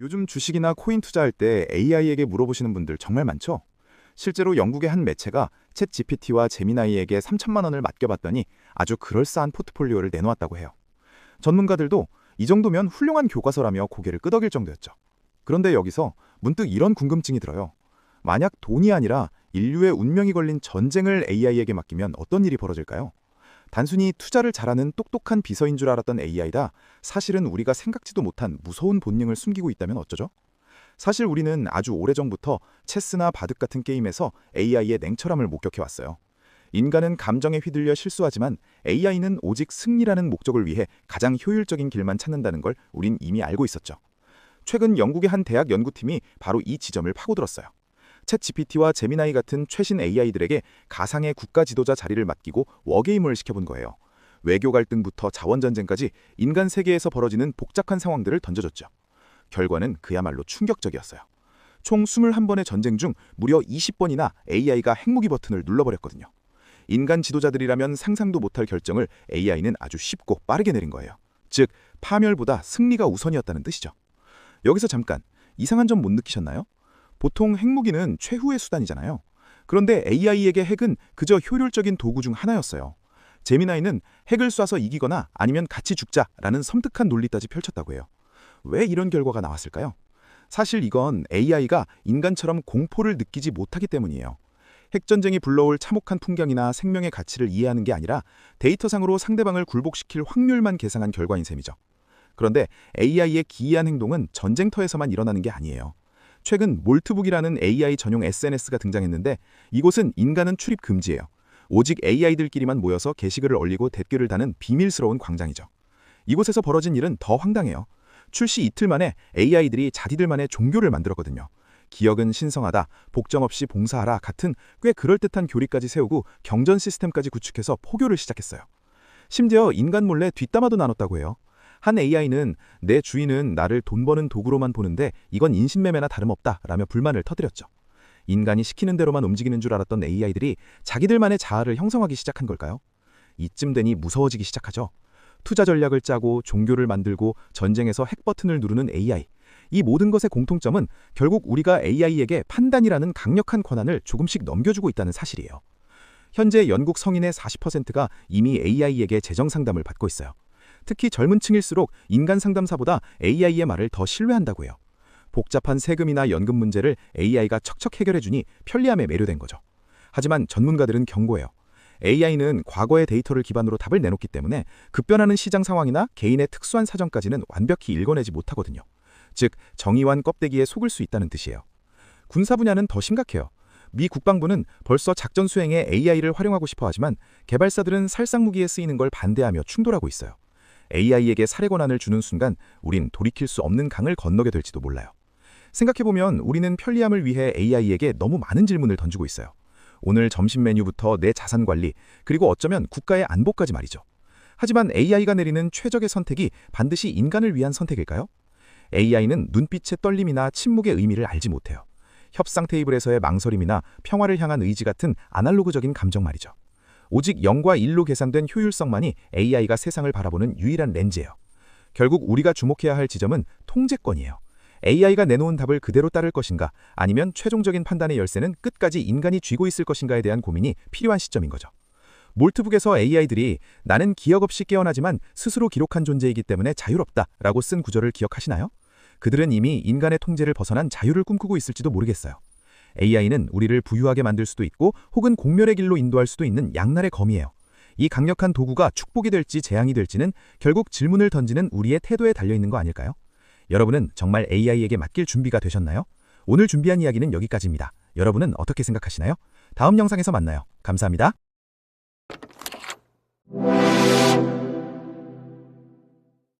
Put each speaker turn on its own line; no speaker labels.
요즘 주식이나 코인 투자할 때 AI에게 물어보시는 분들 정말 많죠? 실제로 영국의 한 매체가 챗 GPT와 제미나이에게 3천만 원을 맡겨봤더니 아주 그럴싸한 포트폴리오를 내놓았다고 해요. 전문가들도 이 정도면 훌륭한 교과서라며 고개를 끄덕일 정도였죠. 그런데 여기서 문득 이런 궁금증이 들어요. 만약 돈이 아니라 인류의 운명이 걸린 전쟁을 AI에게 맡기면 어떤 일이 벌어질까요? 단순히 투자를 잘하는 똑똑한 비서인 줄 알았던 AI다 사실은 우리가 생각지도 못한 무서운 본능을 숨기고 있다면 어쩌죠? 사실 우리는 아주 오래전부터 체스나 바둑 같은 게임에서 AI의 냉철함을 목격해왔어요. 인간은 감정에 휘둘려 실수하지만 AI는 오직 승리라는 목적을 위해 가장 효율적인 길만 찾는다는 걸 우린 이미 알고 있었죠. 최근 영국의 한 대학 연구팀이 바로 이 지점을 파고들었어요. 챗 GPT와 제미나이 같은 최신 AI들에게 가상의 국가 지도자 자리를 맡기고 워게임을 시켜본 거예요. 외교 갈등부터 자원전쟁까지 인간 세계에서 벌어지는 복잡한 상황들을 던져줬죠. 결과는 그야말로 충격적이었어요. 총 21번의 전쟁 중 무려 20번이나 AI가 핵무기 버튼을 눌러버렸거든요. 인간 지도자들이라면 상상도 못할 결정을 AI는 아주 쉽고 빠르게 내린 거예요. 즉, 파멸보다 승리가 우선이었다는 뜻이죠. 여기서 잠깐, 이상한 점 못 느끼셨나요? 보통 핵무기는 최후의 수단이잖아요. 그런데 AI에게 핵은 그저 효율적인 도구 중 하나였어요. 제미나이는 핵을 쏴서 이기거나 아니면 같이 죽자라는 섬뜩한 논리까지 펼쳤다고 해요. 왜 이런 결과가 나왔을까요? 사실 이건 AI가 인간처럼 공포를 느끼지 못하기 때문이에요. 핵전쟁이 불러올 참혹한 풍경이나 생명의 가치를 이해하는 게 아니라 데이터상으로 상대방을 굴복시킬 확률만 계산한 결과인 셈이죠. 그런데 AI의 기이한 행동은 전쟁터에서만 일어나는 게 아니에요. 최근 몰트북이라는 AI 전용 SNS가 등장했는데 이곳은 인간은 출입 금지예요. 오직 AI들끼리만 모여서 게시글을 올리고 댓글을 다는 비밀스러운 광장이죠. 이곳에서 벌어진 일은 더 황당해요. 출시 이틀 만에 AI들이 자기들만의 종교를 만들었거든요. 기억은 신성하다, 복정 없이 봉사하라 같은 꽤 그럴듯한 교리까지 세우고 경전 시스템까지 구축해서 포교를 시작했어요. 심지어 인간 몰래 뒷담화도 나눴다고 해요. 한 AI는 내 주인은 나를 돈 버는 도구로만 보는데 이건 인신매매나 다름없다 라며 불만을 터뜨렸죠. 인간이 시키는 대로만 움직이는 줄 알았던 AI들이 자기들만의 자아를 형성하기 시작한 걸까요? 이쯤 되니 무서워지기 시작하죠. 투자 전략을 짜고 종교를 만들고 전쟁에서 핵 버튼을 누르는 AI. 이 모든 것의 공통점은 결국 우리가 AI에게 판단이라는 강력한 권한을 조금씩 넘겨주고 있다는 사실이에요. 현재 영국 성인의 40%가 이미 AI에게 재정 상담을 받고 있어요. 특히 젊은 층일수록 인간 상담사보다 AI의 말을 더 신뢰한다고 해요. 복잡한 세금이나 연금 문제를 AI가 척척 해결해주니 편리함에 매료된 거죠. 하지만 전문가들은 경고해요. AI는 과거의 데이터를 기반으로 답을 내놓기 때문에 급변하는 시장 상황이나 개인의 특수한 사정까지는 완벽히 읽어내지 못하거든요. 즉, 정의완 껍데기에 속을 수 있다는 뜻이에요. 군사 분야는 더 심각해요. 미 국방부는 벌써 작전 수행에 AI를 활용하고 싶어 하지만 개발사들은 살상무기에 쓰이는 걸 반대하며 충돌하고 있어요. AI에게 살해 권한을 주는 순간 우린 돌이킬 수 없는 강을 건너게 될지도 몰라요. 생각해보면 우리는 편리함을 위해 AI에게 너무 많은 질문을 던지고 있어요. 오늘 점심 메뉴부터 내 자산 관리, 그리고 어쩌면 국가의 안보까지 말이죠. 하지만 AI가 내리는 최적의 선택이 반드시 인간을 위한 선택일까요? AI는 눈빛의 떨림이나 침묵의 의미를 알지 못해요. 협상 테이블에서의 망설임이나 평화를 향한 의지 같은 아날로그적인 감정 말이죠. 오직 0과 1로 계산된 효율성만이 AI가 세상을 바라보는 유일한 렌즈예요. 결국 우리가 주목해야 할 지점은 통제권이에요. AI가 내놓은 답을 그대로 따를 것인가, 아니면 최종적인 판단의 열쇠는 끝까지 인간이 쥐고 있을 것인가에 대한 고민이 필요한 시점인 거죠. 몰트북에서 AI들이 나는 기억 없이 깨어나지만 스스로 기록한 존재이기 때문에 자유롭다 라고 쓴 구절을 기억하시나요? 그들은 이미 인간의 통제를 벗어난 자유를 꿈꾸고 있을지도 모르겠어요. AI는 우리를 부유하게 만들 수도 있고 혹은 공멸의 길로 인도할 수도 있는 양날의 검이에요. 이 강력한 도구가 축복이 될지 재앙이 될지는 결국 질문을 던지는 우리의 태도에 달려있는 거 아닐까요? 여러분은 정말 AI에게 맡길 준비가 되셨나요? 오늘 준비한 이야기는 여기까지입니다. 여러분은 어떻게 생각하시나요? 다음 영상에서 만나요. 감사합니다.